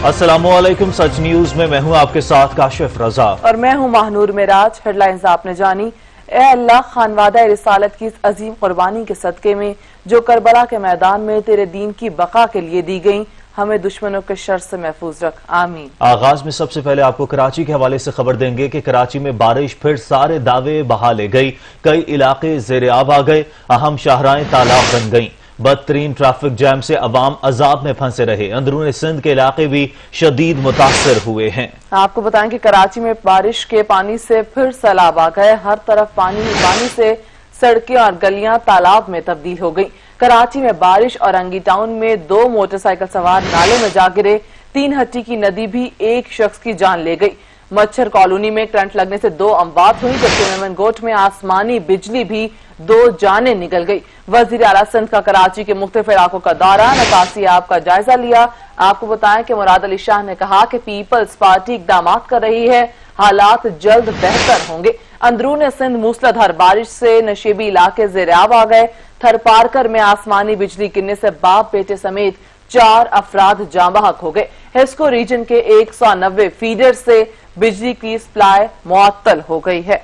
السلام علیکم، سچ نیوز میں ہوں آپ کے ساتھ کاشف رضا اور میں ہوں ماہنور معراج۔ ہیڈ لائنز آپ نے جانی۔ اے اللہ، خانوادہ رسالت کی اس عظیم قربانی کے صدقے میں جو کربلا کے میدان میں تیرے دین کی بقا کے لیے دی گئیں، ہمیں دشمنوں کے شر سے محفوظ رکھ، آمین۔ آغاز میں سب سے پہلے آپ کو کراچی کے حوالے سے خبر دیں گے کہ کراچی میں بارش پھر سارے دعوے بہا لے گئی، کئی علاقے زیر آب آ گئے، اہم شاہراہیں تالاب بن گئیں، بدترین ٹریفک جام سے عوام عذاب میں پھنسے رہے، اندرون سندھ کے علاقے بھی شدید متاثر ہوئے ہیں۔ آپ کو بتائیں کہ کراچی میں بارش کے پانی سے پھر سیلاب آ گئے، ہر طرف پانی سے سڑکیں اور گلیاں تالاب میں تبدیل ہو گئیں۔ کراچی میں بارش اور انگی ٹاؤن میں 2 موٹر سائیکل سوار نالے میں جا گرے، 3 ہٹی کی ندی بھی ایک شخص کی جان لے گئی۔ مچھر کالونی میں کرنٹ لگنے سے 2 اموات ہوئی، جبکہ میمن گوٹ میں آسمانی بجلی بھی 2 جانیں نکل گئی۔ وزیر اعلیٰ سندھ کا کراچی کے مختلف علاقوں کا دورہ، نکاسی آب کا جائزہ لیا۔ آپ کو بتائیں کہ مراد علی شاہ نے کہا کہ پیپلز پارٹی اقدامات کر رہی ہے، حالات جلد بہتر ہوں گے۔ اندرون سندھ موسلادھار بارش سے نشیبی علاقے زیر آب آ گئے، تھر پارکر میں آسمانی بجلی گرنے سے باپ بیٹے سمیت 4 افراد جاں بحق ہو گئے۔ ہسکو ریجن کے 190 فیڈر سے بجلی کی سپلائی معطل ہو گئی ہے۔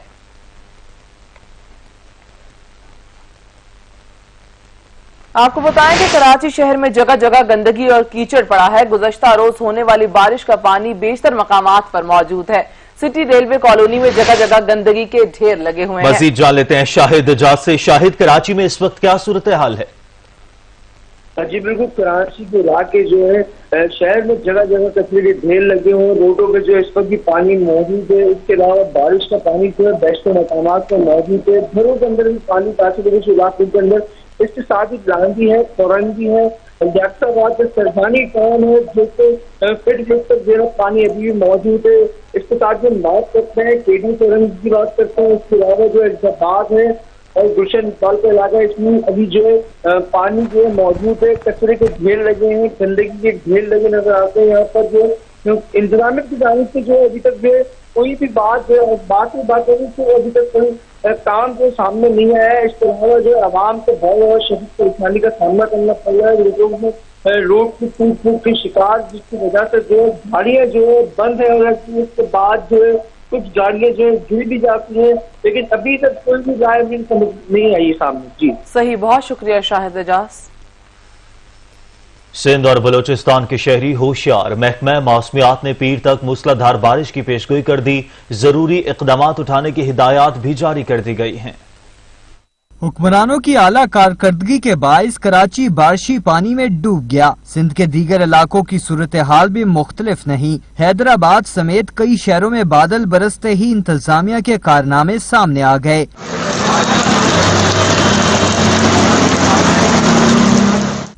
آپ کو بتائیں کہ کراچی شہر میں جگہ جگہ گندگی اور کیچڑ پڑا ہے۔ گزشتہ روز ہونے والی بارش کا پانی بیشتر مقامات پر موجود ہے۔ سٹی ریلوے کالونی میں جگہ جگہ گندگی کے ڈھیر لگے ہوئے ہیں۔ مزید جان لیتے ہیں شاہد اجاز سے۔ شاہد، کراچی میں اس وقت کیا صورتحال ہے؟ جی بالکل، کراچی کے علاقے جو ہے شہر میں جگہ جگہ کچرے کے ڈھیر لگے ہوئے، روڈوں پہ جو اس وقت بھی پانی موجود ہے۔ اس کے علاوہ بارش کا پانی جو ہے بیشتر مقامات پر موجود ہے۔ گھروں کے اندر بھی پانی کافی علاقوں کے اندر اس کے ساتھ ہی لانگی ہے، تورنگی ہے، یاکساباد میں سرحانی ٹاؤن ہے جو کہ فٹ تک جو پانی ابھی بھی موجود ہے۔ اس کے ساتھ جو بات کرتے ہیں کیڈی تورنگ کی بات کرتے ہیں، اس کے علاوہ جو الزاباد ہے اور گلشن اقبال کا علاقہ، اس میں ابھی جو ہے پانی جو ہے موجود ہے، کچرے کے ڈھیر لگے ہیں، گندگی کے ڈھیر لگے نظر آتے ہیں۔ یہاں پر جو انتظامیہ کی جانب سے جو ہے ابھی تک جو ہے کوئی بھی بات جو ہے بات ہوئی تو ابھی تک کوئی کام جو سامنے نہیں آیا ہے۔ اس کے علاوہ جو عوام کو بہت زیادہ شدید پریشانی کا سامنا کرنا پڑ رہا ہے، لوگوں میں روڈ کی ٹوٹ کی شکار، جس کی وجہ سے جو گاڑیاں جو ہے بند ہے، اور اس کے بعد جو ہے کچھ گاڑیاں جو ہے گر بھی جاتی ہیں، لیکن ابھی تک کوئی بھی رائے نہیں آئی سامنے۔ جی صحیح، بہت شکریہ شاہد اجاز۔ سندھ اور بلوچستان کے شہری ہوشیار، محکمہ موسمیات نے پیر تک موسلادھار بارش کی پیشگوئی کر دی، ضروری اقدامات اٹھانے کی ہدایات بھی جاری کر دی گئی ہیں۔ حکمرانوں کی اعلیٰ کارکردگی کے باعث کراچی بارشی پانی میں ڈوب گیا۔ سندھ کے دیگر علاقوں کی صورتحال بھی مختلف نہیں۔ حیدرآباد سمیت کئی شہروں میں بادل برستے ہی انتظامیہ کے کارنامے سامنے آ گئے۔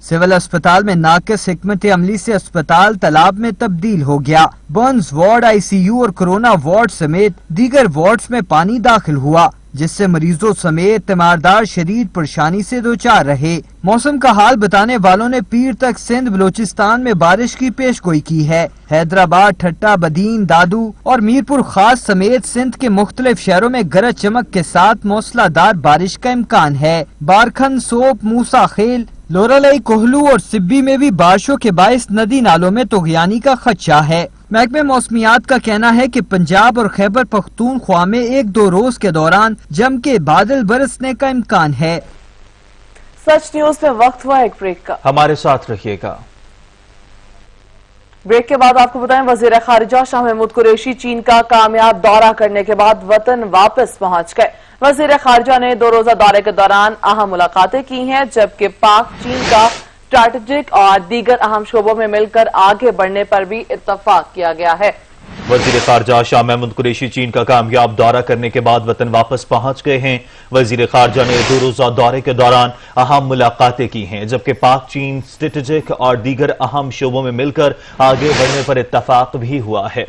سول اسپتال میں ناقص حکمت عملی سے اسپتال تالاب میں تبدیل ہو گیا۔ Burns ward, I C U اور کرونا وارڈ سمیت دیگر وارڈز میں پانی داخل ہوا، جس سے مریضوں سمیت تیماردار شدید پریشانی سے دوچار رہے۔ موسم کا حال بتانے والوں نے پیر تک سندھ بلوچستان میں بارش کی پیش گوئی کی ہے۔ حیدرآباد، ٹھٹہ، بدین، دادو اور میرپور خاص سمیت سندھ کے مختلف شہروں میں گرج چمک کے ساتھ موسلادھار بارش کا امکان ہے۔ بارکھن، سوپ، موسا خیل، لورالائی، کوہلو اور سبی میں بھی بارشوں کے باعث ندی نالوں میں طغیانی کا خدشہ ہے۔ محکمہ موسمیات کا کہنا ہے کہ پنجاب اور خیبر پختونخوا میں 1-2 روز کے دوران جم کے بادل برسنے کا امکان ہے۔ سچ نیوز میں وقت ہوا ایک بریک کا، ہمارے ساتھ رہیے گا۔ بریک کے بعد آپ کو بتائیں وزیر خارجہ شاہ محمود قریشی چین کا کامیاب دورہ کرنے کے بعد وطن واپس پہنچ گئے۔ وزیر خارجہ نے 2 روزہ دورے کے دوران اہم ملاقاتیں کی ہیں، جبکہ پاک چین کا اسٹریٹجک اور دیگر اہم شعبوں میں مل کر آگے بڑھنے پر بھی اتفاق کیا گیا ہے۔ وزیر خارجہ شاہ محمود قریشی چین کا کامیاب دورہ کرنے کے بعد وطن واپس پہنچ گئے ہیں۔ وزیر خارجہ نے 2 روزہ دورے کے دوران اہم ملاقاتیں کی ہیں، جبکہ پاک چین اسٹریٹجک اور دیگر اہم شعبوں میں مل کر آگے بڑھنے پر اتفاق بھی ہوا ہے۔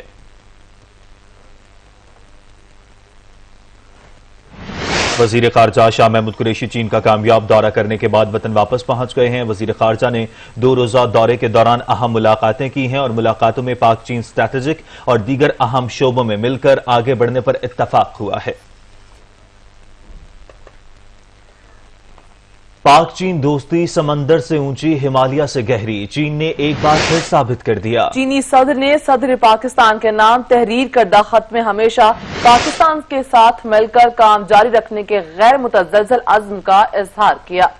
وزیر خارجہ شاہ محمود قریشی چین کا کامیاب دورہ کرنے کے بعد وطن واپس پہنچ گئے ہیں۔ وزیر خارجہ نے 2 روزہ دورے کے دوران اہم ملاقاتیں کی ہیں اور ملاقاتوں میں پاک چین اسٹریٹجک اور دیگر اہم شعبوں میں مل کر آگے بڑھنے پر اتفاق ہوا ہے۔ पाक चीन दोस्ती समंदर से ऊंची, हिमालय से गहरी, चीन ने एक बार फिर साबित कर दिया। चीनी सदर ने सदर पाकिस्तान के नाम तहरीर करदा खत में हमेशा पाकिस्तान के साथ मिलकर काम जारी रखने के गैर मुतज़्ज़ल अज़्म का इजहार किया।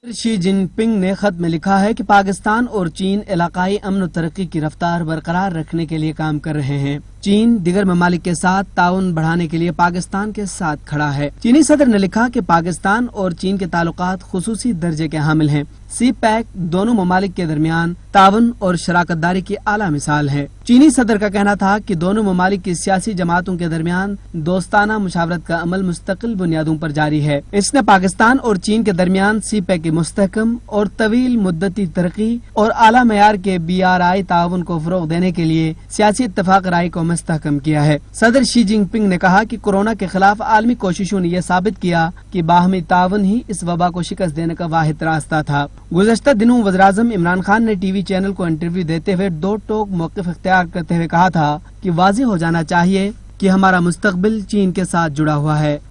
शी जिनपिंग ने खत में लिखा है कि पाकिस्तान और चीन इलाकाई अमन और तरक्की की रफ्तार बरकरार रखने के लिए काम कर रहे हैं। चीन दिगर ममालिक के साथ ताउन बढ़ाने के लिए पाकिस्तान के साथ खड़ा है। चीनी सदर ने लिखा कि पाकिस्तान और चीन के ताल्लुकात खुसूसी दर्जे के हामिल हैं। सी पैक दोनों ममालिक के दरमियान ताउन और शराकतदारी की आला मिसाल है। चीनी सदर का कहना था कि दोनों ममालिक की सियासी जमातों के दरमियान दोस्ताना मुशावरत का अमल मुस्तकिल बुनियादों पर जारी है। इसने पाकिस्तान और चीन के दरमियान सी पैक की मुस्तहकम और तवील मुद्दती तरक्की और आला मयार के BRI ताउन को फरोग देने के लिए सियासी इत्तफाक राय को मुस्तहकम किया है। सदर शी जिनपिंग ने कहा कि कोरोना के खिलाफ आलमी कोशिशों ने यह साबित किया कि बाहमी ताउन ही इस वबा को शिकस्त देने का वाहिद रास्ता था। गुज़श्ता दिनों वज़ीर-ए-आज़म इमरान खान ने टीवी चैनल को इंटरव्यू देते हुए दो टोक मौक़िफ़ इख्तियार करते हुए कहा था कि वाज़ेह हो जाना चाहिए कि हमारा मुस्तक़बिल चीन के साथ जुड़ा हुआ है।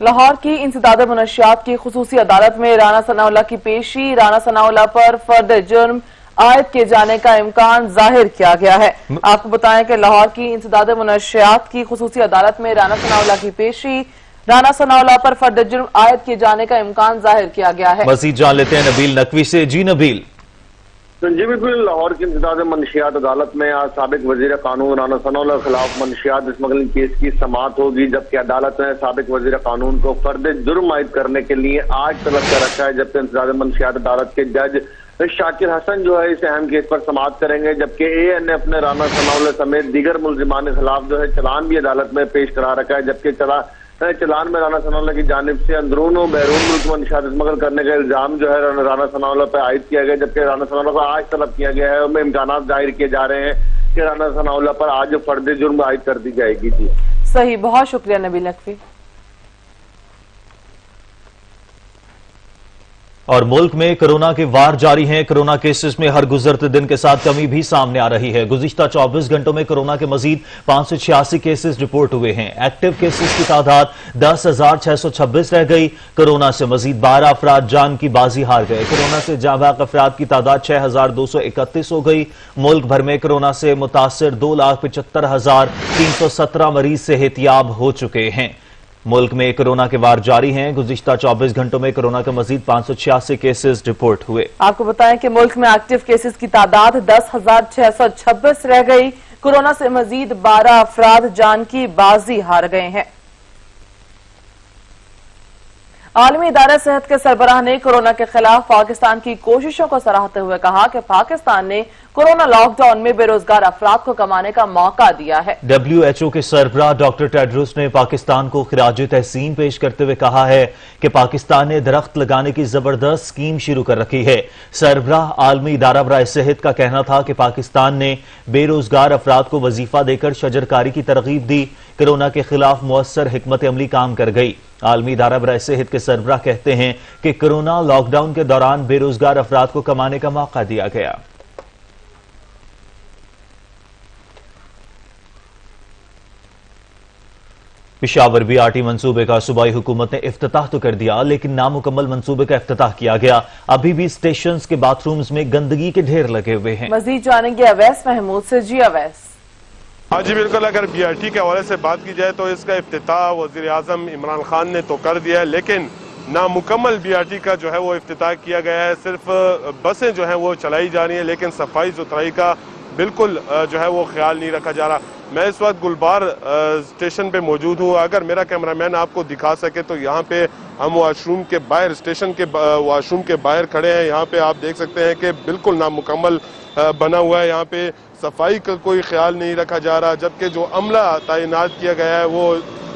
लाहौर की इंसदाद मुनशियात की खुसूसी अदालत में राना सनाउल्लाह की पेशी, राना सनाउल्लाह पर फर्द जुर्म आयद किए जाने का इम्कान जाहिर किया गया है। आपको बताएं कि लाहौर की इंसदाद मुनशियात की खुसूसी अदालत में राना सनाउल्लाह की पेशी, राना सनाउल्लाह पर फर्द जुर्म आयद किए जाने का इम्कान जाहिर किया गया है। मजीद जान लेते हैं नबील नकवी से। जी नबील। जी बिल्कुल, लाहौर की इंसदाद मनशियात अदालत में आज साबिक वजीर कानून राना सनाउल्लाह के खिलाफ मनशियात स्मगलिंग केस की समाअत होगी, जबकि अदालत ने साबिक वजीर कानून को फर्द जुर्म आयद करने के लिए आज तलब कर रखा है। जबकि इंसदाद मनशियात अदालत के जज शाकिर हसन जो है इस अहम केस पर समाअत करेंगे, जबकि AN ने अपने राना सनाउल्लाह समेत दीगर मुलजिमान के खिलाफ जो है चलान भी अदालत में पेश करा रखा है। जबकि चलान में राना सनाउल्लाह की जानिब से अंदरून और बैरून मुल्क में निशात स्मगल करने का इल्जाम जो है राना सनाउल्लाह पर आयद किया गया, जबकि राना सनाउल्लाह को आज तलब किया गया है। उनमें इम्कानात जाहिर किए जा रहे हैं कि राना सनाउल्लाह पर आज फर्द जुर्म आयद कर दी जाएगी। जी सही, बहुत शुक्रिया नबील नकवी। और मुल्क में कोरोना के वार जारी हैं। कोरोना केसेस में हर गुजरते दिन के साथ कमी भी सामने आ रही है। गुज़िश्ता 24 घंटों में कोरोना के मजीद 586 केसेस रिपोर्ट हुए हैं। एक्टिव केसेस की तादाद 10,626 रह गई। कोरोना से मजीद 12 अफराद जान की बाजी हार गए। कोरोना से जाबाक अफराद की तादाद 6,231 हो गई। मुल्क भर में कोरोना से मुतासिर 2,75,317 मरीज सेहतियाब हो चुके हैं। मुल्क में कोरोना के वार जारी हैं। गुज़िश्ता 24 घंटों में कोरोना के मजीद 586 केसेस रिपोर्ट हुए। आपको बताएं कि मुल्क में एक्टिव केसेस की तादाद 10,626 रह गई। कोरोना से मजीद 12 अफराद जान की बाजी हार गए हैं। आलमी इदारा सेहत के सरबराह ने कोरोना के खिलाफ पाकिस्तान की कोशिशों को सराहते हुए कहा कि पाकिस्तान ने कोरोना लॉकडाउन में बेरोजगार अफराद को कमाने का मौका दिया है। WHO के सरबराह डॉक्टर टेड्रोस ने पाकिस्तान को खिराज तहसीन पेश करते हुए कहा है कि पाकिस्तान ने दरख्त लगाने की जबरदस्त स्कीम शुरू कर रखी है। सरबराह आलमी इदारा बराए सेहत का कहना था कि पाकिस्तान ने बेरोजगार अफराद को वजीफा देकर शजरकारी की तरगीब दी। कोरोना के खिलाफ मुअस्सर हिकमत अमली काम कर गई। आलमी इदारा बराए सेहत के सरबराह कहते हैं कि कोरोना लॉकडाउन के दौरान बेरोजगार अफराद को कमाने का मौका दिया गया। पेशावर BRT मंसूबे का सूबाई हुकूमत ने इफ्तिताह तो कर दिया, लेकिन नामुकम्मल मंसूबे का इफ्तिताह किया गया। अभी भी स्टेशन के बाथरूम्स में गंदगी के ढेर लगे हुए हैं। मजीद जानेंगे अवैस महमूद से। जी अवैस। हाँ जी बिल्कुल, अगर BRT के हवाले से बात की जाए तो इसका इफ्तिताह वज़ीर-ए-आज़म इमरान खान ने तो कर दिया है, लेकिन नामुकम्मल BRT का जो है वो इफ्तिताह किया गया है। सिर्फ बसें जो है वो चलाई जा रही हैं, लेकिन सफाई सुथराई का बिल्कुल जो है वो ख्याल नहीं रखा जा रहा। मैं इस वक्त गुलबार स्टेशन पे मौजूद हूँ। अगर मेरा कैमरामैन आपको दिखा सके तो यहाँ पे हम वॉशरूम के बाहर, स्टेशन के वॉशरूम के बाहर खड़े हैं। यहाँ पे आप देख सकते हैं कि बिल्कुल नामुकम्मल बना हुआ है। यहाँ पे सफाई का कोई ख्याल नहीं रखा जा रहा, जबकि जो अमला तैनात किया गया है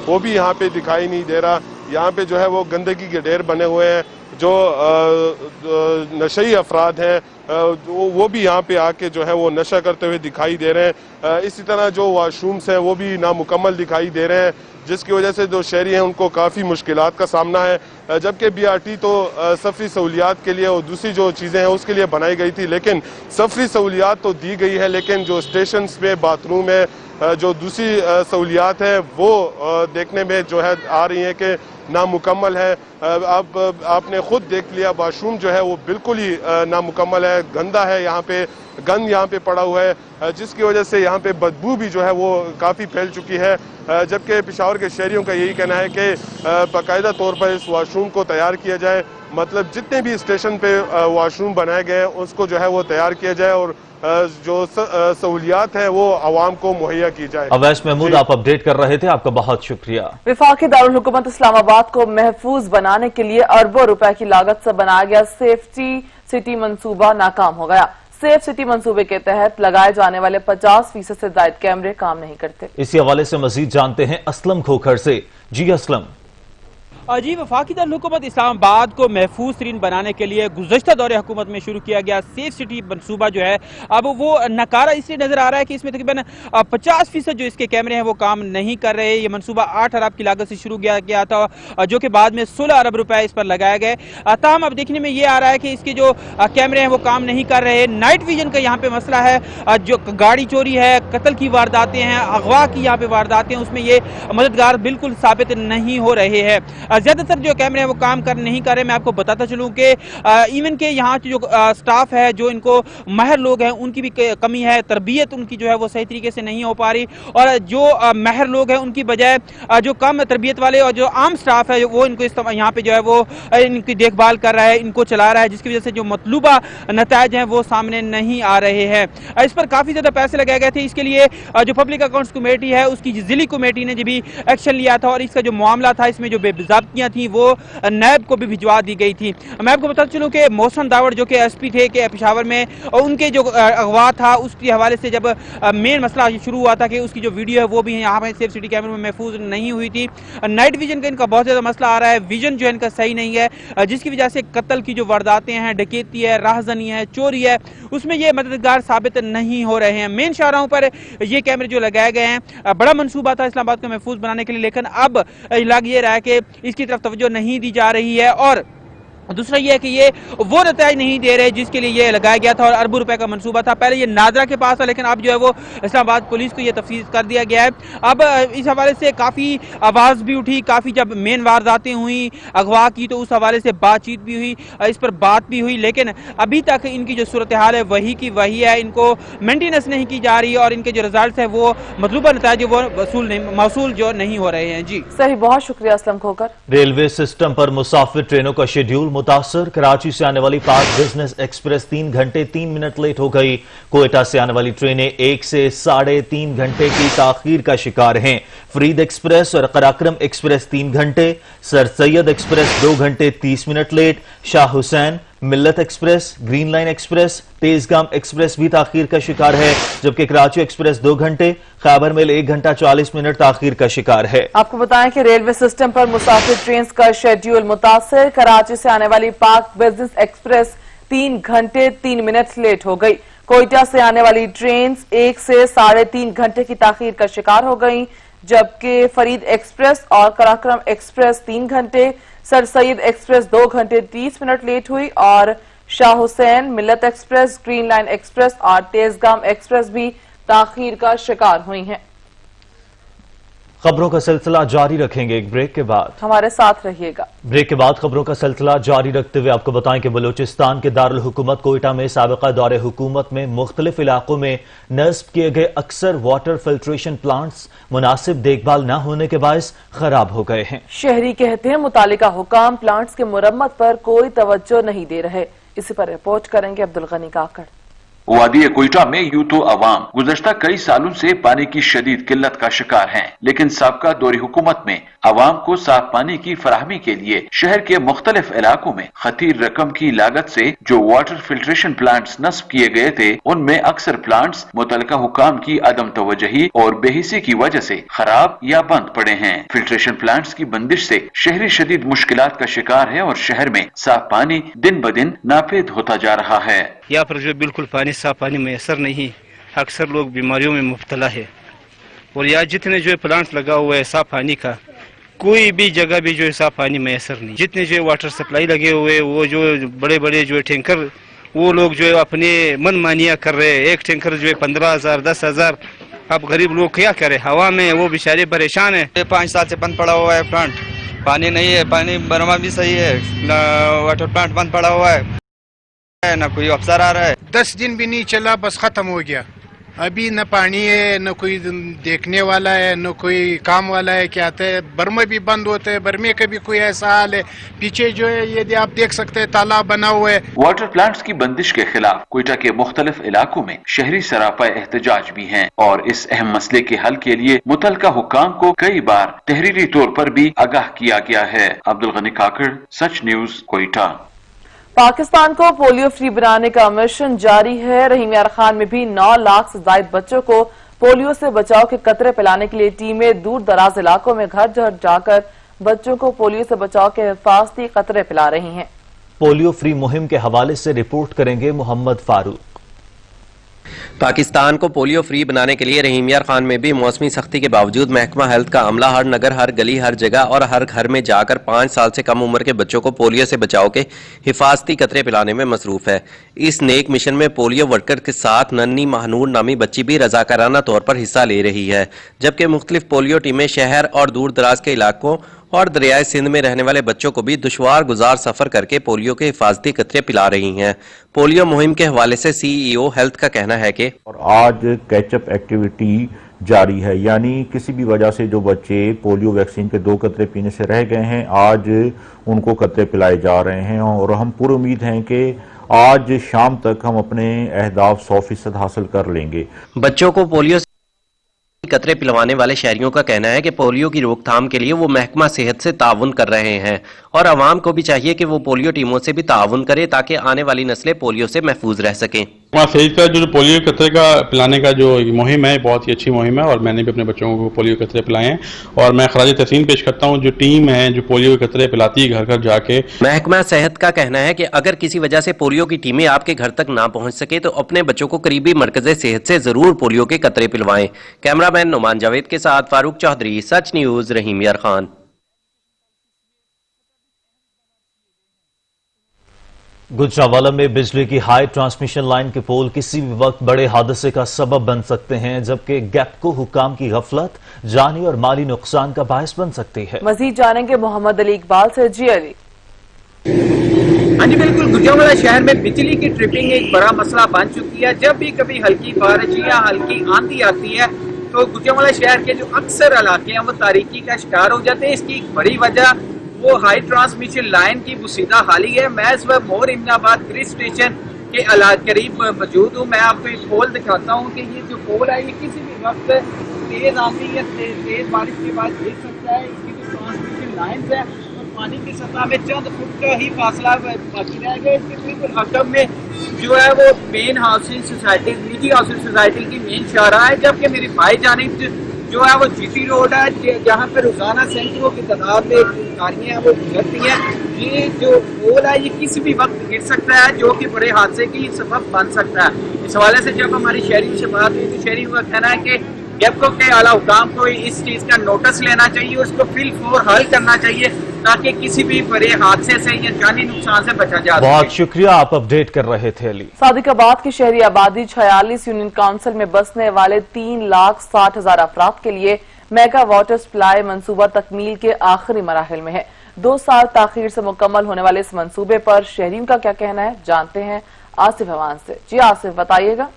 वो भी यहाँ पे दिखाई नहीं दे रहा। यहाँ पे जो है वो गंदगी के ढेर बने हुए हैं। जो नशई अफराद हैं वो भी यहाँ पे आके जो है वो नशा करते हुए दिखाई दे रहे हैं। इसी तरह जो वाशरूम्स हैं वो भी नामुकम्मल दिखाई दे रहे हैं, जिसकी वजह से जो शहरी हैं उनको काफ़ी मुश्किलात का सामना है। जबकि BRT तो सफरी सहूलियात के लिए और दूसरी जो चीज़ें हैं उसके लिए बनाई गई थी, लेकिन सफरी सहूलियात तो दी गई है, लेकिन जो स्टेशन पे बाथरूम है جو دوسری سہولیات ہیں وہ دیکھنے میں جو ہے آ رہی ہیں کہ نامکمل ہے. اب آپ نے خود دیکھ لیا واش روم جو ہے وہ بالکل ہی نامکمل ہے, گندا ہے, یہاں پہ گند یہاں پہ پڑا ہوا ہے, جس کی وجہ سے یہاں پہ بدبو بھی جو ہے وہ کافی پھیل چکی ہے. جبکہ پشاور کے شہریوں کا یہی کہنا ہے کہ باقاعدہ طور پر اس واش روم کو تیار کیا جائے, مطلب جتنے بھی اسٹیشن پہ واش روم بنائے گئے ہیں اس کو جو ہے وہ تیار کیا جائے اور جو سہولیات ہیں وہ عوام کو مہیا کی جائے. اویس محمود آپ اپڈیٹ کر رہے تھے, آپ کا بہت شکریہ. وفاقی دارالحکومت اسلام آباد کو محفوظ بنانے کے لیے اربوں روپے کی لاگت سے بنایا گیا سیفٹی سٹی منصوبہ ناکام ہو گیا. سیف سٹی منصوبے کے تحت لگائے جانے والے 50% سے زائد کیمرے کام نہیں کرتے. اسی حوالے سے مزید جانتے ہیں اسلم کھوکھر سے. جی اسلم. جی, وفاقی دارالحکومت اسلام آباد کو محفوظ ترین بنانے کے لیے گزشتہ دور حکومت میں شروع کیا گیا سیف سٹی منصوبہ جو ہے اب وہ ناکارہ اس لیے نظر آ رہا ہے کہ اس میں تقریباً 50% جو اس کے کیمرے ہیں وہ کام نہیں کر رہے. یہ منصوبہ 8 ارب کی لاگت سے شروع کیا گیا تھا جو کہ بعد میں 16 ارب روپے اس پر لگائے گئے. تاہم اب دیکھنے میں یہ آ رہا ہے کہ اس کے جو کیمرے ہیں وہ کام نہیں کر رہے. نائٹ ویژن کا یہاں پہ مسئلہ ہے, جو گاڑی چوری ہے, قتل کی وارداتیں ہیں, اغوا کی یہاں پہ وارداتیں ہیں, اس میں یہ مددگار بالکل ثابت نہیں ہو رہے ہیں. زیادہ تر جو کیمرے ہیں وہ کام نہیں کر رہے. میں آپ کو بتاتا چلوں کہ ایون کہ یہاں جو سٹاف ہے, جو ان کو ماہر لوگ ہیں, ان کی بھی کمی ہے. تربیت ان کی جو ہے وہ صحیح طریقے سے نہیں ہو پا رہی, اور جو ماہر لوگ ہیں ان کی بجائے جو کم تربیت والے اور جو عام سٹاف ہے وہ ان کو یہاں پہ جو ہے وہ ان کی دیکھ بھال کر رہا ہے, ان کو چلا رہا ہے, جس کی وجہ سے جو مطلوبہ نتائج ہیں وہ سامنے نہیں آ رہے ہیں. اس پر کافی زیادہ پیسے لگائے گئے تھے. اس کے لیے جو پبلک اکاؤنٹس کمیٹی ہے اس کی ضلعی کمیٹی نے بھی ایکشن لیا تھا, اور اس کا جو معاملہ تھا اس میں جو بے ضابطگیاں تھیں وہ نیب کو بھی بھجوا دی گئی تھی. میں آپ کو بتا چلوں کہ محسن داوڑ جو کہ ایس پی تھے کہ پشاور میں, ان کے جو اغوا تھا اس کے حوالے سے جب مین مسئلہ شروع ہوا تھا کہ اس کی جو ویڈیو ہے وہ بھی یہاں پہ سیف سٹی کیمرے میں محفوظ نہیں ہوئی تھی. نائٹ ویژن کا ان کا بہت زیادہ مسئلہ آ رہا ہے, ویژن جو ہے ان کا صحیح نہیں ہے, جس کی وجہ سے قتل کی جو وارداتیں ہیں, ڈکیتی ہے, راہزنی ہے, چوری ہے, اس میں یہ مددگار ثابت نہیں ہو رہے ہیں. مین شاہراہوں پر یہ کیمرے جو لگائے گئے ہیں, بڑا منصوبہ تھا اسلام آباد کو محفوظ بنانے کے لیے, لیکن اب لگ یہ رہا ہے کہ اس کی طرف توجہ نہیں دی جا رہی ہے. اور دوسرا یہ ہے کہ یہ وہ نتائج نہیں دے رہے جس کے لیے یہ لگایا گیا تھا اور اربوں روپے کا منصوبہ تھا. پہلے یہ ناظرہ کے پاس تھا, لیکن اب جو ہے وہ اسلام آباد پولیس کو یہ تفویض کر دیا گیا ہے. اب اس حوالے سے کافی آواز بھی اٹھی, کافی جب مین وارداتیں ہوئیں اغوا کی تو اس حوالے سے بات چیت بھی ہوئی, اس پر بات بھی ہوئی, لیکن ابھی تک ان کی جو صورتحال ہے وہی کی وہی ہے. ان کو مینٹیننس نہیں کی جا رہی اور ان کے جو ریزلٹس ہیں وہ مطلوبہ نتائج وہ موصول جو نہیں ہو رہے ہیں. جی صحیح, بہت شکریہ اسلم کھوکھر. ریلوے سسٹم پر مسافر ٹرینوں کا شیڈیول متاثر. کراچی سے آنے والی پاک بزنس ایکسپریس 3 گھنٹے 3 منٹ لیٹ ہو گئی. کوئٹہ سے آنے والی ٹرینیں 1 سے 3.5 گھنٹے کی تاخیر کا شکار ہیں. فرید ایکسپریس اور قراقرم ایکسپریس 3 گھنٹے, سر سید ایکسپریس 2 گھنٹے 30 minute late, Shah Hussain, Millat express, green line express, Tezgam express بھی تاخیر کا شکار ہے, جبکہ کراچی ایکسپریس 2 گھنٹے, خیبر میل 1 گھنٹہ 40 منٹ تاخیر کا شکار ہے. آپ کو بتائیں کہ ریلوے سسٹم پر مسافر ٹرینز کا شیڈیول متاثر. کراچی سے آنے والی پاک بزنس ایکسپریس 3 گھنٹے 3 منٹ لیٹ ہو گئی. کوئٹہ سے آنے والی ٹرینز 1 سے 3.5 گھنٹے کی تاخیر کا شکار ہو گئیں, جبکہ فرید ایکسپریس اور قراقرم ایکسپریس 3 گھنٹے, سر سید ایکسپریس 2 گھنٹے 30 منٹ لیٹ ہوئی, اور شاہ Hussain, Millat express, green line express اور تیزگام ایکسپریس بھی تاخیر کا شکار ہوئی ہیں. خبروں کا سلسلہ جاری رکھیں گے ایک بریک کے بعد. ہمارے ساتھ رہیے گا. بریک کے بعد خبروں کا سلسلہ جاری رکھتے ہوئے آپ کو بتائیں کہ بلوچستان کے دارالحکومت کوئٹہ میں سابقہ دور حکومت میں مختلف علاقوں میں نصب کیے گئے اکثر واٹر فلٹریشن پلانٹس مناسب دیکھ بھال نہ ہونے کے باعث خراب ہو گئے ہیں. شہری کہتے ہیں متعلقہ حکام پلانٹس کے مرمت پر کوئی توجہ نہیں دے رہے. اسی پر رپورٹ کریں گے عبدالغنی کاکڑ. وادی کوئٹہ میں یوں تو عوام گزشتہ کئی سالوں سے پانی کی شدید قلت کا شکار ہیں، لیکن سابقہ دور حکومت میں عوام کو صاف پانی کی فراہمی کے لیے شہر کے مختلف علاقوں میں خطیر رقم کی لاگت سے جو واٹر فلٹریشن پلانٹس نصب کیے گئے تھے، ان میں اکثر پلانٹس متعلقہ حکام کی عدم توجہی اور بے حسی کی وجہ سے خراب یا بند پڑے ہیں۔ فلٹریشن پلانٹس کی بندش سے شہری شدید مشکلات کا شکار ہے اور شہر میں صاف پانی دن بدن ناپید ہوتا جا رہا ہے۔ یہاں پر جو بالکل صاف پانی میسر نہیں، اکثر لوگ بیماریوں میں مبتلا ہے، اور یہاں جتنے جو پلانٹ لگا ہوا ہے صاف پانی کا، کوئی بھی جگہ بھی جو ہے صاف پانی میسر نہیں۔ جتنے جو واٹر سپلائی لگے ہوئے وہ جو بڑے بڑے جو ٹینکر، وہ لوگ جو ہے اپنے من مانیاں کر رہے ہیں۔ ایک ٹینکر جو ہے 15,000 10,000 अब गरीब लोग क्या करे, हवा में वो बेचारे परेशान है। 5 साल से बंद पड़ा हुआ है प्लांट, पानी नहीं है, पानी बनवा भी सही है, वाटर प्लांट बंद पड़ा हुआ है, ना कोई अफसर आ रहा है। 10 दिन भी नहीं चला, बस खत्म हो गया। अभी न पानी है, न कोई देखने वाला है, न कोई काम वाला है। क्या आते हैं, बर्मे भी बंद होते हैं, बर्मे का भी कोई ऐसा हाल है। पीछे जो है ये आप देख सकते हैं तालाब बना हुआ है। वाटर प्लांट्स की बंदिश के खिलाफ कोयटा के मुख्तलिफ इलाकों में शहरी सरापा एहतजाज भी हैं और इस अहम मसले के हल के लिए मुतलका हुक्काम को कई बार तहरीरी तौर पर भी आगाह किया गया है। अब्दुल गनी काकड़, सच न्यूज, कोयटा। पाकिस्तान को पोलियो फ्री बनाने का मिशन जारी है। रहीम यार खान में भी 9 लाख से ज्यादा बच्चों को पोलियो से बचाव के कतरे पिलाने के लिए टीमें दूर दराज इलाकों में घर घर जाकर बच्चों को पोलियो से बचाव के हिफाजती कतरे पिला रही हैं। पोलियो फ्री मुहिम के हवाले से रिपोर्ट करेंगे मोहम्मद फारूक। पाकिस्तान को पोलियो फ्री बनाने के लिए रहीम यार खान में भी मौसमी सख्ती के बावजूद महकमा हेल्थ का अमला हर नगर, हर गली, हर जगह और हर घर में जाकर 5 साल से कम उम्र के बच्चों को पोलियो से बचाव के हिफाजती कतरे पिलाने में मसरूफ है। इस नेक मिशन में पोलियो वर्कर के साथ नन्ही महानूर नामी बच्ची भी रजाकाराना तौर पर हिस्सा ले रही है, जबकि मुख्तलिफ पोलियो टीमें शहर और दूर दराज के इलाकों और दरियाए सिंध में रहने वाले बच्चों को भी दुश्वार गुजार सफर करके पोलियो के हिफाजती कतरे पिला रही हैं। पोलियो मुहिम के हवाले से सीईओ हेल्थ का कहना है कि आज कैचअप एक्टिविटी जारी है, यानी किसी भी वजह से जो बच्चे पोलियो वैक्सीन के 2 कतरे पीने से रह गए हैं, आज उनको कतरे पिलाए जा रहे हैं और हम पूरी उम्मीद हैं कि आज शाम तक हम अपने अहदाफ 100% हासिल कर लेंगे। बच्चों को पोलियो कतरे पिलवाने वाले शहरियों का कहना है कि पोलियो की रोकथाम के लिए वो महकमा सेहत से ताउन कर रहे हैं और आवाम को भी चाहिए कि वो पोलियो टीमों से भी ताउन करे ताकि आने वाली नस्लें पोलियो से महफूज रह सकें। सेहत का जो पोलियो कतरे का पिलाने का जो मुहिम है बहुत ही अच्छी मुहिम है और मैंने भी अपने बच्चों को पोलियो कतरे पिलाए हैं और मैं खराज तहसीन पेश करता हूँ जो टीम है जो पोलियो कतरे पिलाती है घर घर जाके। महकमा सेहत का कहना है कि अगर किसी वजह से पोलियो की टीमें आपके घर तक ना पहुंच सके तो अपने बच्चों को करीबी मरकज़े सेहत से जरूर पोलियो के कतरे पिलवाएं। कैमरामैन नुमान जावेद के साथ फारूक चौधरी, सच न्यूज, रहीम यार खान। गुजरांवाला में बिजली की हाई ट्रांसमिशन लाइन के पोल किसी भी वक्त बड़े हादसे का सबब बन सकते हैं, जबकि गैपको हुक्काम की गफलत जानी और माली नुकसान का बायस बन सकती है। मजीद जानेंगे मोहम्मद अली इकबाल से। जी अली। हाँ जी बिल्कुल, गुजरांवाला शहर में बिजली की ट्रिपिंग एक बड़ा मसला बन चुकी है। जब भी कभी हल्की बारिश या हल्की आंधी आती है तो गुजरांवाला शहर के जो अक्सर इलाके हैं वो तारीकी का शिकार हो जाते हैं। इसकी एक बड़ी वजह वो हाई ट्रांसमिशन लाइन की बुसीदा हाली है। मैं इस वक्त मोर इमनाबाद ब्रिज स्टेशन के करीब मौजूद हूँ। मैं आपको एक पोल दिखाता हूँ कि ये जो पोल है ये किसी भी वक्त तेज आंधी या तेज बारिश के बाद गिर सकता है। इसकी जो ट्रांसमिशन लाइन है और पानी की सतह में चंद फुट का ही फासला बाकी रह गया। इसके बिल्कुल हकम में जो है वो मेन हाउसिंग सोसाइटी, निजी हाउसिंग सोसाइटी की मेन शाहराह है, जबकि मेरी बाई जानिब जो है वो जीटी रोड है जहाँ पर रोजाना सैकड़ों की तादाद में गाड़ियाँ हैं वो गुजरती हैं। ये जो पोल है ये किसी भी वक्त गिर सकता है जो कि बड़े हादसे की सबब बन सकता है। इस हवाले से जब हमारी शहरी से बात हुई तो शहरी का कहना है कि गैपको के आला हुकाम को इस चीज का नोटिस लेना चाहिए, उसको फिल फोर हल करना चाहिए ताकि किसी भी बड़े हादसे से या जानी नुकसान से बचा जा सके। बहुत शुक्रिया, आप अपडेट कर रहे थे अली। सादिकाबाद की शहरी आबादी 46 यूनियन काउंसिल में बसने वाले 3,60,000 अफराद के लिए मेगा वाटर सप्लाई मंसूबा तकमील के आखिरी मराहिल में है। 2 साल ताखीर से मुकम्मल होने वाले इस मंसूबे पर शहरियों का क्या कहना है, जानते हैं आसिफ अवान से। जी आसिफ, बताइएगा।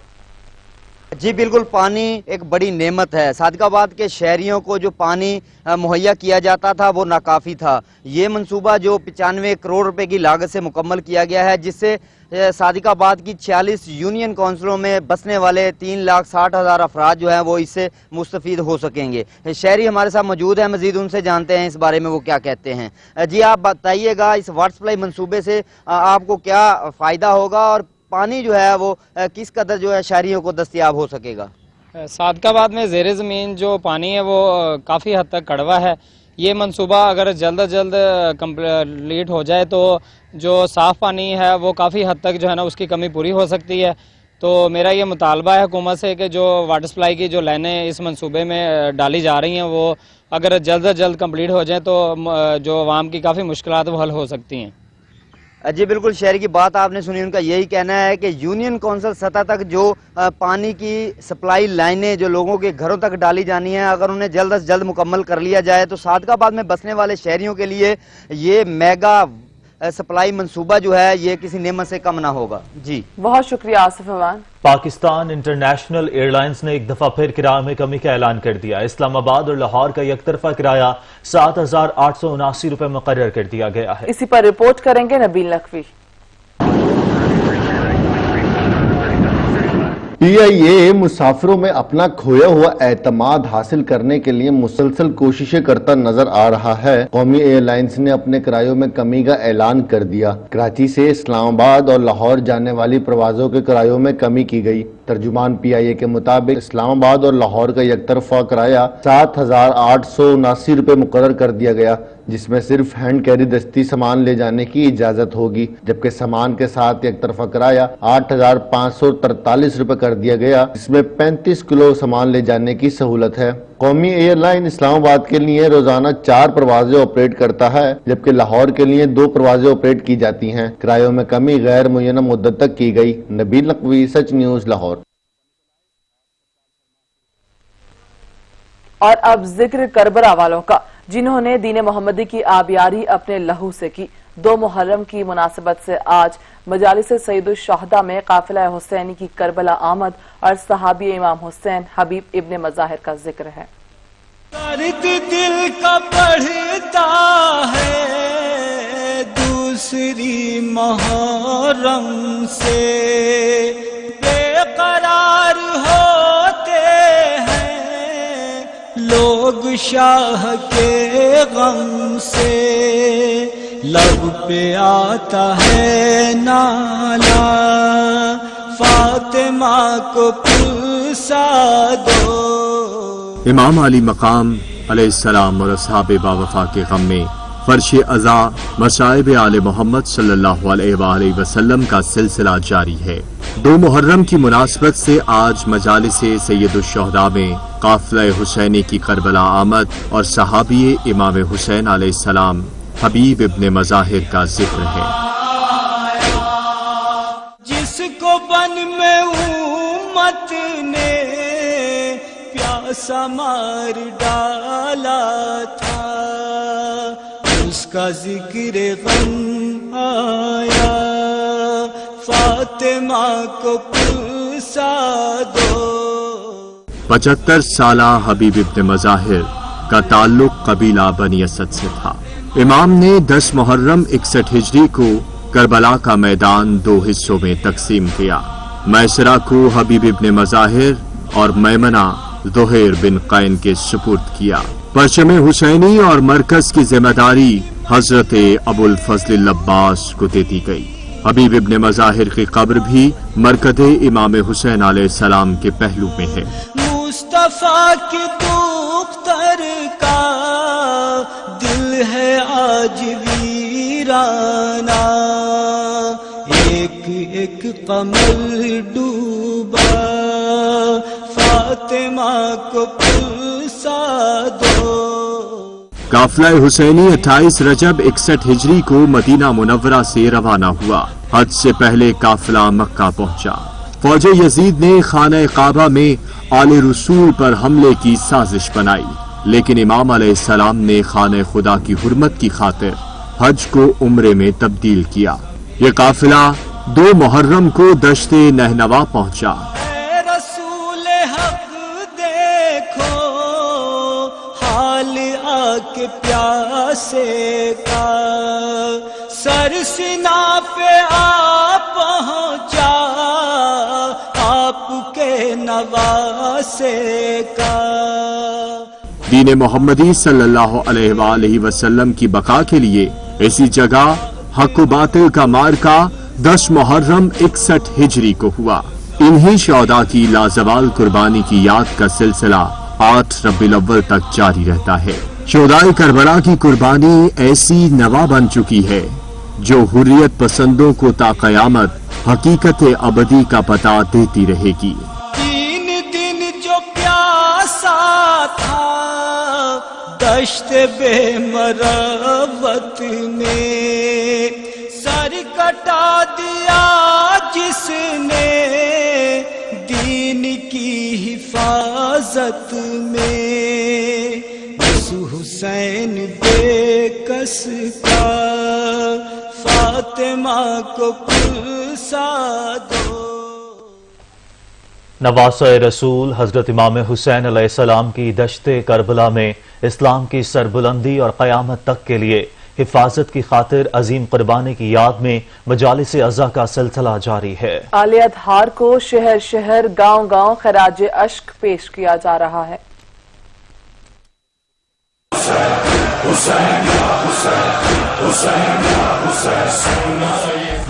जी बिल्कुल, पानी एक बड़ी नेमत है। सादिकाबाद के शहरियों को जो पानी मुहैया किया जाता था वो नाकाफी था। ये मंसूबा जो 95 करोड़ रुपए की लागत से मुकम्मल किया गया है, जिससे सादिकाबाद की 46 यूनियन काउंसिलों में बसने वाले 3,60,000 अफराद जो हैं वो इससे मुस्तफीद हो सकेंगे। शहरी हमारे साथ मौजूद हैं, मजीद उनसे जानते हैं इस बारे में वो क्या कहते हैं। जी आप बताइएगा, इस वाटर सप्लाई मंसूबे से आपको क्या फ़ायदा होगा और पानी जो है वो किस कदर जो है शहरियों को दस्तयाब हो सकेगा? सादिकाबाद में ज़ेरे ज़मीन जो पानी है वो काफ़ी हद तक कड़वा है। ये मंसूबा अगर जल्द अज जल्द कंप्लीट हो जाए तो जो साफ़ पानी है वो काफ़ी हद तक जो है ना उसकी कमी पूरी हो सकती है। तो मेरा ये मुतालबा है हुकूमत से कि जो वाटर सप्लाई की जो लाइनें इस मंसूबे में डाली जा रही हैं वो अगर जल्द अज जल्द कंप्लीट हो जाए तो जो आवाम की काफ़ी मुश्किलात वो हल हो सकती हैं। جی بالکل، شہری کی بات آپ نے سنی، ان کا یہی کہنا ہے کہ یونین کونسل سطح تک جو پانی کی سپلائی لائنیں جو لوگوں کے گھروں تک ڈالی جانی ہیں، اگر انہیں جلد از جلد مکمل کر لیا جائے تو صادق آباد میں بسنے والے شہریوں کے لیے یہ میگا سپلائی منصوبہ جو ہے یہ کسی نعمت سے کم نہ ہوگا۔ جی بہت شکریہ آصف امان۔ پاکستان انٹرنیشنل ایئر لائنز نے ایک دفعہ پھر کرایہ میں کمی کا اعلان کر دیا۔ اسلام آباد اور لاہور کا یک طرفہ کرایہ 7,879 روپے مقرر کر دیا گیا ہے۔ اسی پر رپورٹ کریں گے نبیل نقوی۔ پی آئی اے مسافروں میں اپنا کھویا ہوا اعتماد حاصل کرنے کے لیے مسلسل کوششیں کرتا نظر آ رہا ہے۔ قومی ایئر لائنز نے اپنے کرایوں میں کمی کا اعلان کر دیا۔ کراچی سے اسلام آباد اور لاہور جانے والی پروازوں کے کرایوں میں کمی کی گئی۔ ترجمان پی آئی اے کے مطابق اسلام آباد اور لاہور کا یک طرفہ کرایہ 7,879 روپے مقرر کر دیا گیا، جس میں صرف ہینڈ کیری دستی سامان لے جانے کی اجازت ہوگی، جبکہ سامان کے ساتھ یک طرفہ کرایہ 8,543 روپے کر دیا گیا، جس میں 35 کلو سامان لے جانے کی سہولت ہے۔ قومی ایئر لائن اسلام آباد کے لیے روزانہ 4 پروازیں آپریٹ کرتا ہے، جبکہ لاہور کے لیے 2 پروازیں آپریٹ کی جاتی ہیں۔ کرایوں میں کمی غیر معینہ مدت تک کی گئی۔ نبیل نقوی، سچ نیوز، لاہور۔ اور اب ذکر کربلا والوں کا، جنہوں نے دین محمدی کی آبیاری اپنے لہو سے کی۔ 2 محرم کی مناسبت سے آج مجالس سید الشہداء میں قافلہ حسینی کی کربلا آمد اور صحابی امام حسین حبیب ابن مظاہر کا ذکر ہے۔ درد دل کا بڑھتا ہے دوسری محرم سے، بے قرار ہوتے ہیں لوگ شاہ کے غم سے، لب پہ آتا ہے نالا فاطمہ کو پلسا دو۔ امام علی مقام علیہ السلام اور اصحاب باوفا کے غم میں فرش عزا مصائب آل محمد صلی اللہ علیہ وآلہ وسلم کا سلسلہ جاری ہے۔ 2 محرم کی مناسبت سے آج مجالس سید الشہداء میں قافلہ حسینی کی کربلا آمد اور صحابی امام حسین علیہ السلام حبیب ابن مظاہر کا ذکر ہے۔ جس کو بن میں امت نے پیاسا مار ڈالا تھا، اس کا ذکر غم آیا فاطمہ کو پلسا دو۔ 75 سالہ حبیب ابن مظاہر کا تعلق قبیلہ بنی اسد سے تھا۔ امام نے 10 محرم 61 ہجری کو کربلا کا میدان 2 حصوں میں تقسیم کیا۔ میسرہ کو حبیب ابن مظاہر اور میمنہ زہیر بن قین کے سپرد کیا۔ پرچم حسینی اور مرکز کی ذمہ داری حضرت ابو الفضل العباس کو دے دی گئی۔ حبیب ابن مظاہر کی قبر بھی مرکز امام حسین علیہ السلام کے پہلو میں ہے۔ مصطفیٰ کی دختر کا دل ہے آج ویرانہ، ایک ایک قمر ڈوبا فاطمہ کو پلسا دو۔ قافلہ حسینی 28 رجب 61 ہجری کو مدینہ منورہ سے روانہ ہوا۔ حج سے پہلے قافلہ مکہ پہنچا۔ فوج یزید نے خانہ کعبہ میں آل رسول پر حملے کی سازش بنائی، لیکن امام علیہ السلام نے خانہ خدا کی حرمت کی خاطر حج کو عمرے میں تبدیل کیا۔ یہ قافلہ 2 محرم کو دشت نہنوا پہنچا۔ اے رسول حق دیکھو حال آ کے پیاسے کا، سر سنا پہ آ پہنچا آپ کے نواسے کا۔ دین محمدی صلی اللہ علیہ وآلہ وسلم کی بقا کے لیے ایسی جگہ حق و باطل کا مارکا 10 محرم 61 ہجری کو ہوا۔ انہی شہداء کی لازوال قربانی کی یاد کا سلسلہ 8 ربیع الاول تک جاری رہتا ہے۔ شہداء کربلا کی قربانی ایسی نوا بن چکی ہے جو حریت پسندوں کو تا قیامت حقیقت ابدی کا پتہ دیتی رہے گی۔ 3 دن جو پیاسا تھا دشت بے مروت میں، سرکار सटा दिया जिसने दीन की हिफाजत में, उस हुसैन बेकस का फातिमा को कुर्सा दो। नवासे रसूल हजरत इमाम हुसैन अलैहिस्सलाम की दश्ते करबला में इस्लाम की सरबुलंदी और क़यामत तक के लिए हिफाजत की खातिर अजीम कुर्बानी की याद में मजालिस अज़ा का सिलसिला जारी है। आलियतहार को शहर शहर गांव गांव खराज अश्क पेश किया जा रहा है।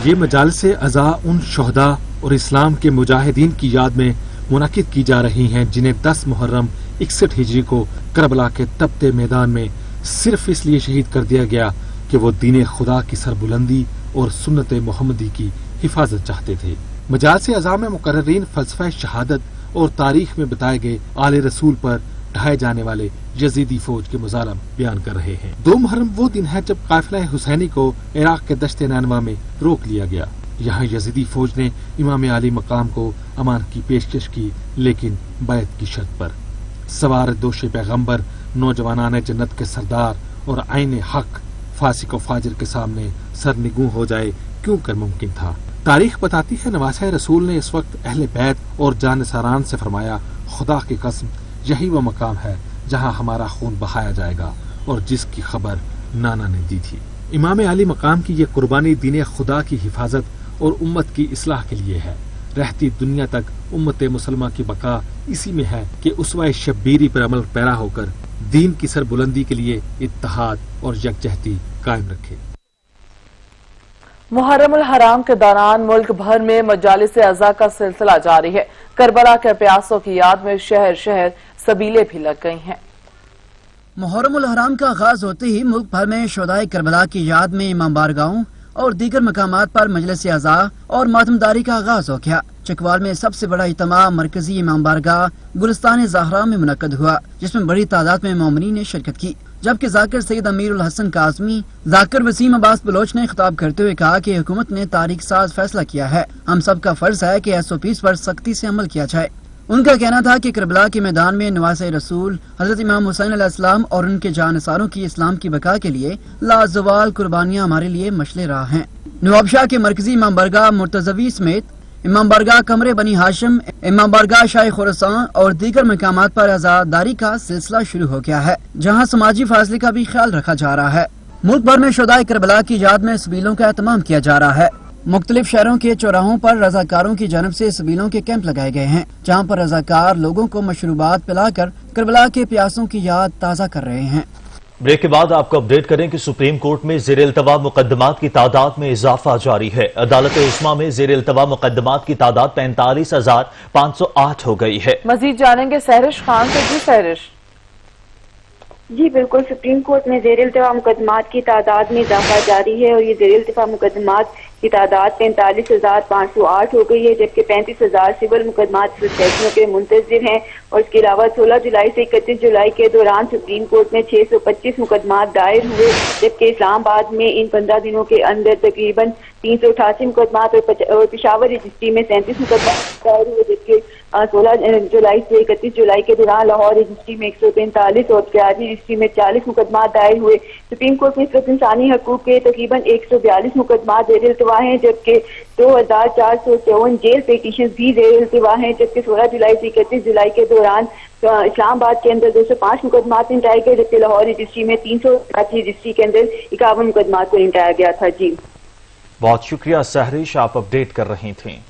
ये मजालिस अज़ा उन शोहदा और इस्लाम के मुजाहिदीन की याद में मुनाकिद की जा रही हैं जिन्हें 10 मुहर्रम 61 हिजरी को करबला के तपते मैदान में सिर्फ इसलिए शहीद कर दिया गया कि वो दीन खुदा की सरबुलंदी और सुन्नत मोहम्मदी की हिफाजत चाहते थे। मजालिस अज़ा में मुकर्रिरीन फ़लसफ़ा शहादत और तारीख में बताए गए आले रसूल पर ढाए जाने वाले यजीदी फौज के मुजालम बयान कर रहे हैं। 2 मुहर्रम वो दिन है जब काफिला हुसैनी को इराक के दश्ते नैनवा में रोक लिया गया। यहाँ यजीदी फौज ने इमाम आली मकाम को अमान की पेशकश की, लेकिन बैत की शर्त पर। सवार दोषे पैगम्बर, नौजवानान जन्नत के सरदार और आईने हक फासिक व फाजिर के सामने सरनिगूं हो जाए क्यों कर मुमकिन था। तारीख बताती है नवासे रसूल ने इस वक्त अहले बैत और जानिसारान से फरमाया, खुदा की कसम यही वो मकाम है जहाँ हमारा खून बहाया जाएगा और जिसकी खबर नाना ने दी थी। इमाम आली मकाम की ये कुर्बानी दीन खुदा की हिफाजत और उम्मत की इस्लाह के लिए है। रहती दुनिया तक उम्मत मुसलमा की बका इसी में है कि उसवाए शब्बीरी पर अमल पैरा होकर दीन की सरबुलंदी के लिए इत्तेहाद और यकजहती कायम रखे। मुहर्रमुल हराम के दौरान मुल्क भर में मजालिस अज़ा का सिलसिला जारी है। करबला के प्यासों की याद में शहर शहर सबीले भी लग गई हैं। मुहर्रमुल हराम का आगाज होते ही मुल्क भर में शुहदाए करबला की याद में इमाम बारगाहों और दीगर मकामात पर मजलिस अज़ा और मातमदारी का आगाज हो गया। चकवाल में सबसे बड़ा इज्तिमा मरकजी इमाम बारगाह गुलिस्तान ज़हरा में मुनक्कद हुआ, जिसमें बड़ी तादाद में मोमिनीन ने शिरकत की। जबकि जाकिर सईद अमीरुल हसन काज़मी, जाकिर वसीम अब्बास बलोच ने खिताब करते हुए कहा कि हुकूमत ने तारीख साज फैसला किया है। हम सब का फर्ज है कि SOPs पर सख्ती से अमल किया जाए। उनका कहना था कि करबला के मैदान में नवासे रसूल हजरत इमाम हुसैन अलैहिस्सलाम और उनके जानसारों की इस्लाम की बका के लिए लाजवाल कुर्बानियां हमारे लिए मशले राह हैं। नवाबशाह के मरकजी इमाम बारगाह मुर्तजवी समेत इमाम बारगाह कमरे बनी हाशिम, इमाम बारगाह शाही खुरासान और दीगर मकामात पर आजादारी का सिलसिला शुरू हो गया है, जहाँ समाजी फासले का भी ख्याल रखा जा रहा है। मुल्क भर में शुहदाए करबला की याद में सबीलों का एहतमाम किया जा रहा है। मुख्तलिफ शहरों के चौराहों पर रजाकारों की जानब से सबीलों के कैंप लगाए गए हैं, जहाँ पर रजाकार लोगों को मशरूबात पिलाकर करबला के प्यासों की याद ताज़ा कर रहे हैं। ब्रेक के बाद आपको अपडेट करें कि सुप्रीम कोर्ट में ज़ेर इल्तवा मुकदमात की तादाद में इजाफा जारी है। अदालत उस्मा में ज़ेर इल्तवा मुकदमात की तादाद 45,508 हो गई है। मजीद जानेंगे सहरिश खान से। जी सहरिश। जी बिल्कुल, सुप्रीम कोर्ट में ज़ेर इल्तवा मुकदमात की तादाद में इजाफा जारी है और ये ज़ेर इल्तवा मुकदमात की तादाद 45,508 हो गई है, जबकि 35,000 सिविल मुकदमात फैसलों के मुंतज़िर हैं। और इसके अलावा 16 जुलाई से 31 जुलाई के दौरान सुप्रीम कोर्ट में 625 मुकदमात दायर हुए, जबकि इस्लामाबाद में इन 15 दिनों के अंदर तकरीबन 388 मुकदमात और पेशावर रजिस्ट्री में 37 मुकदमात दायर हुए, जबकि 16 जुलाई से 31 जुलाई के दौरान लाहौर रजिस्ट्री में 143 और प्यारी रजिस्ट्री में 40 मुकदमात दायर हुए। सुप्रीम कोर्ट में सिर्फ इंसानी हकूक के तकरीबन 142 मुकदमात ज़ेर इल्तवा हैं, जबकि 2454 जेल पेटिशन भी ज़ेर इल्तवा हैं, जबकि 16 जुलाई से 31 जुलाई के दौरान इस्लामाबाद के अंदर 205 मुकदमात निपटाए गए, जबकि लाहौर रजिस्ट्री में 380 रजिस्ट्री के अंदर 51 मुकदमात को निपटाया गया था। जी बहुत शुक्रिया सहरिश, आप अपडेट कर रही थी।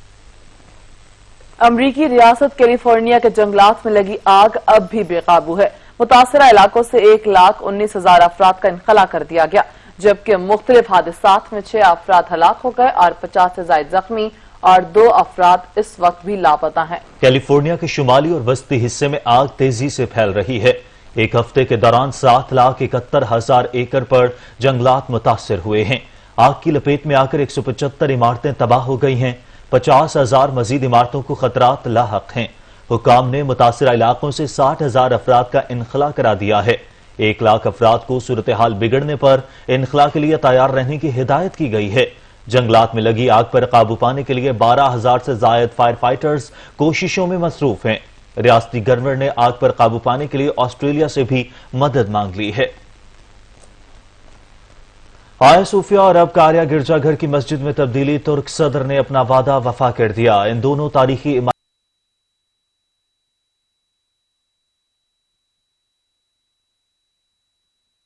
अमरीकी रियासत कैलिफोर्निया के जंगलात में लगी आग अब भी बेकाबू है। मुतासरा इलाकों से 1,19,000 अफराद का इनखला कर दिया गया, जबकि मुख्तलिफ हादसात में 6 अफराद हलाक हो गए और 50 से ज्यादा जख्मी और 2 अफराद इस वक्त भी लापता हैं। कैलिफोर्निया के शुमाली और वस्ती हिस्से में आग तेजी से फैल रही है। एक हफ्ते के दौरान 7,71,000 एकड़ पर जंगलात मुतासर हुए हैं। आग की लपेट में आकर 175 इमारतें तबाह हो गई हैं। 50,000 मजीद इमारतों को खतरात लाहक हैं। हुकाम ने मुतासरा इलाकों से 60,000 अफराद का इनखला करा दिया है। 1 लाख अफराद को सूरत हाल बिगड़ने पर इनखला के लिए तैयार रहने की हिदायत की गई है। जंगलात में लगी आग पर काबू पाने के लिए 12,000 से जायद फायर फाइटर्स कोशिशों में मसरूफ हैं। रियासती गवर्नर ने आग पर काबू पाने के लिए ऑस्ट्रेलिया से भी मदद मांग ली है। आया सूफिया और अब कारिया गिरजाघर की मस्जिद में तब्दीली, तुर्क सदर ने अपना वादा वफा कर दिया। इन दोनों तारीखी में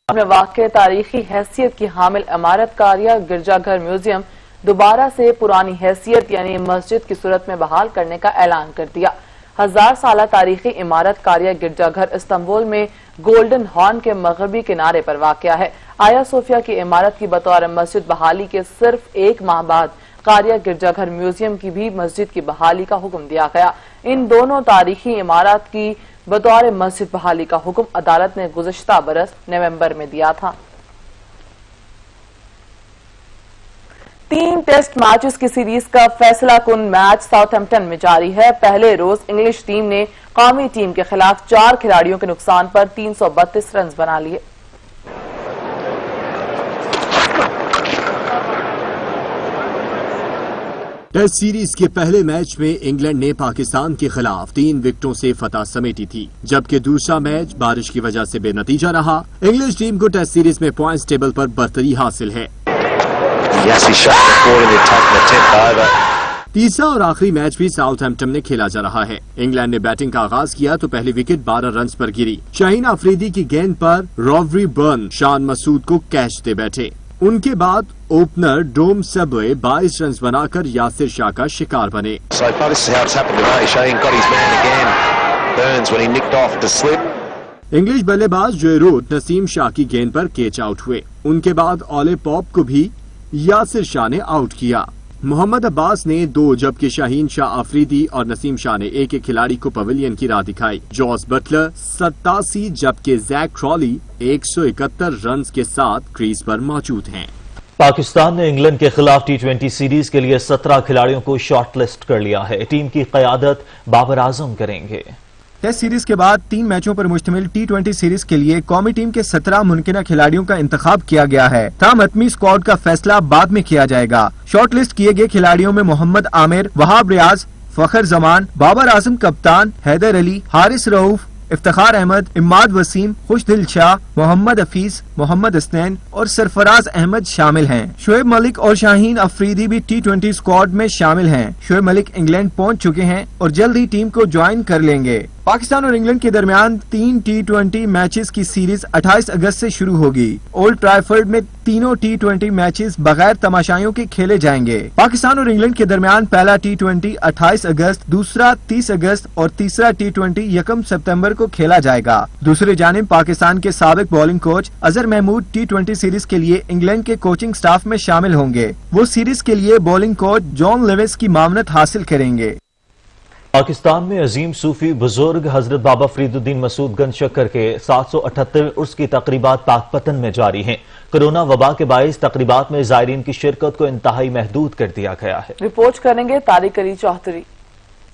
वाक़ तारीखी हैसियत की हामिल इमारत कारिया गिरजाघर म्यूजियम दोबारा से पुरानी हैसियत यानी मस्जिद की सूरत में बहाल करने का ऐलान कर दिया। 1000 साल तारीखी इमारत कारिया गिरजाघर इस्तांबुल में गोल्डन हॉर्न के मगरबी किनारे पर वाक़या है। आया सोफिया की इमारत की बतौर मस्जिद बहाली के सिर्फ 1 माह बाद कारिया गिरजाघर म्यूजियम की भी मस्जिद की बहाली का हुक्म दिया गया। इन दोनों तारीखी इमारत की बतौर मस्जिद बहाली का हुक्म अदालत ने गुज़श्ता बरस नवंबर में दिया था। 3 टेस्ट मैचेस की सीरीज का फैसला कुन मैच साउथहैम्पटन में जारी है। पहले रोज इंग्लिश टीम ने कौमी टीम के खिलाफ 4 खिलाड़ियों के नुकसान पर 332 रन बना लिए। टेस्ट सीरीज के पहले मैच में इंग्लैंड ने पाकिस्तान के खिलाफ 3 विकेटों से फतह समेटी थी, जबकि दूसरा मैच बारिश की वजह से बेनतीजा रहा। इंग्लिश टीम को टेस्ट सीरीज में पॉइंट्स टेबल पर बरतरी हासिल है। तीसरा और आखिरी मैच भी साउथहैम्पटन में खेला जा रहा है। इंग्लैंड ने बैटिंग का आगाज किया तो पहली विकेट 12 रन पर गिरी। शाहीन अफरीदी की गेंद पर रॉवरी बर्न शान मसूद को कैच दे बैठे। उनके बाद ओपनर डोम सबवे 22 रन बनाकर यासिर शाह का शिकार बने। इंग्लिश बल्लेबाज जोए रूट नसीम शाह की गेंद पर कैच आउट हुए। उनके बाद ओले पॉप को भी यासिर शाह ने आउट किया। मोहम्मद अब्बास ने 2 जबकि शाहीन शाह अफरीदी और नसीम शाह ने एक खिलाड़ी को पवेलियन की राह दिखाई। जॉस बटलर 87 जबकि जैक क्रॉली 171 रन के साथ क्रीज पर मौजूद हैं। पाकिस्तान ने इंग्लैंड के खिलाफ T20 सीरीज के लिए 17 खिलाड़ियों को शॉर्टलिस्ट कर लिया है। टीम की क़यादत बाबर आजम करेंगे। टेस्ट सीरीज के बाद 3 मैचों पर मुश्तमिल T20 सीरीज के लिए कौमी टीम के 17 मुमकिना खिलाड़ियों का इंतखाब किया गया है। ताहम हतमी स्क्वाड का फैसला बाद में किया जाएगा। शॉर्टलिस्ट किए गए खिलाड़ियों में मोहम्मद आमिर, वहाब रियाज, फखर जमान, बाबर आजम कप्तान, हैदर अली, हारिस रऊफ, इफ्तिखार अहमद, इम्माद वसीम, खुशदिल शाह, मोहम्मद हफीज, मोहम्मद हसनैन और सरफराज अहमद शामिल हैं। शोएब मलिक और शाहीन अफरीदी भी T20 स्क्वाड में शामिल हैं। शोएब मलिक इंग्लैंड पहुंच चुके हैं और जल्द ही टीम को ज्वाइन कर लेंगे। पाकिस्तान और इंग्लैंड के दरमियान 3 T20 मैचेस की सीरीज 28 अगस्त से शुरू होगी। ओल्ड ट्रैफर्ड में तीनों T20 मैचेस बगैर तमाशाइयों के खेले जाएंगे। पाकिस्तान और इंग्लैंड के दरमियान पहला T20 28 अगस्त, दूसरा 30 अगस्त और तीसरा T20 1 सितंबर को खेला जाएगा। दूसरी जानिब पाकिस्तान के साबिक bowling coach Azhar Mahmood T20 series के लिए इंग्लैंड के कोचिंग स्टाफ में शामिल होंगे। वो सीरीज के लिए बॉलिंग कोच जॉन लेविस की मामनत हासिल करेंगे। पाकिस्तान में अजीम सूफी बुजुर्ग हजरत बाबा फरीदुद्दीन मसूद गंज शक्कर के 778 उर्स की तकरीबात पाकपतन में जारी हैं। कोरोना वबा के बाइस तकरीबात में ज़ायरीन की शिरकत को इंतहाई महदूद कर दिया गया है। रिपोर्ट करेंगे तारिक अली चौधरी।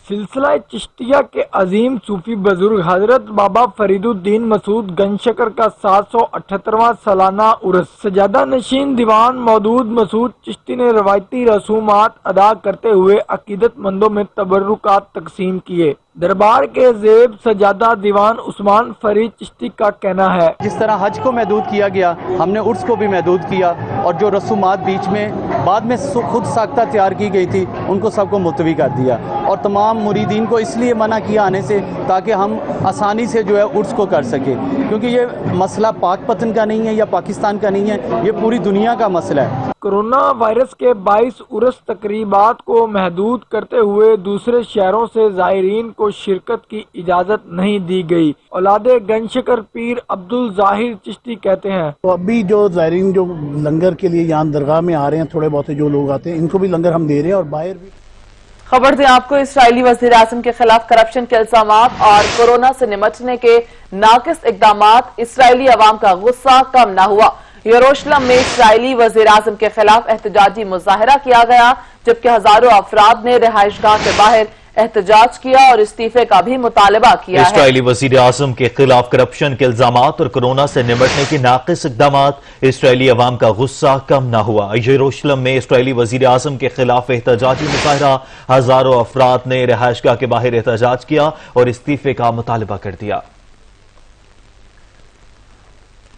सिलसिला चिश्तिया के अजीम सूफी बुजुर्ग हजरत बाबा फरीदुद्दीन मसूद गंजशकर का 778वां सालाना उर्स सजादा नशीन दीवान मौदूद मसूद चिश्ती ने रवायती रसूमात अदा करते हुए अकीदतमंदों में तबर्रुकात तकसीम किए। दरबार के जेब सजादा दीवान उस्मान फरीद चिश्ती का कहना है, जिस तरह हज को महदूद किया गया हमने उर्स को भी महदूद किया और जो रसूमात बीच में बाद में खुद साख्ता तैयार की गई थी उनको सबको मुलतवी कर दिया और तमाम मुरीदीन को इसलिए मना किया आने से ताकि हम आसानी से जो है उर्स को कर सके, क्योंकि ये मसला पाकपतन का नहीं है या पाकिस्तान का नहीं है, ये पूरी दुनिया का मसला है। कोरोना वायरस के 22 उर्स तकरीबात को महदूद करते हुए दूसरे शहरों से ज़ायरीन को शिरकत की इजाज़त नहीं दी गई। औलादे गंजशकर पीर अब्दुल जाहिर चिश्ती कहते हैं, तो अभी जो ज़ायरीन जो लंगर के लिए यहाँ दरगाह में आ रहे हैं, थोड़े बहुत जो लोग आते हैं इनको भी लंगर हम दे रहे हैं और बाहर भी। खबर दें आपको, इसराइली वज़ीर आज़म के खिलाफ करप्शन के इल्जामात और कोरोना से निमटने के नाकिस इक़दामात, इसराइली अवाम का गुस्सा कम न हुआ। यरूशलेम में इसराइली वज़ीर आज़म के खिलाफ एहतजाजी मुजाहरा किया गया, जबकि हजारों अफराद ने रिहाइशगाह के बाहर एहतजाज किया और इस्तीफे का भी मुतालबा किया है। इसराइली वजीर आजम के खिलाफ करप्शन के इल्जामात और कोरोना से निपटने के नाकिस इक़दामात, इसराइली अवाम का गुस्सा कम न हुआ। यरूशलेम में इसराइली वजीर आजम के खिलाफ एहतजाजी मुजाहरा, हजारों अफराद ने रिहाइशगाह के बाहर एहतजाज किया और इस्तीफे का मुतालबा कर दिया।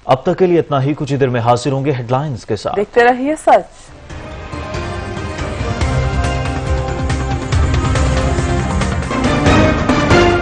अब तक के लिए इतना ही, कुछ ही देर में हाजिर होंगे हेडलाइंस के साथ। देखते रहिए सच।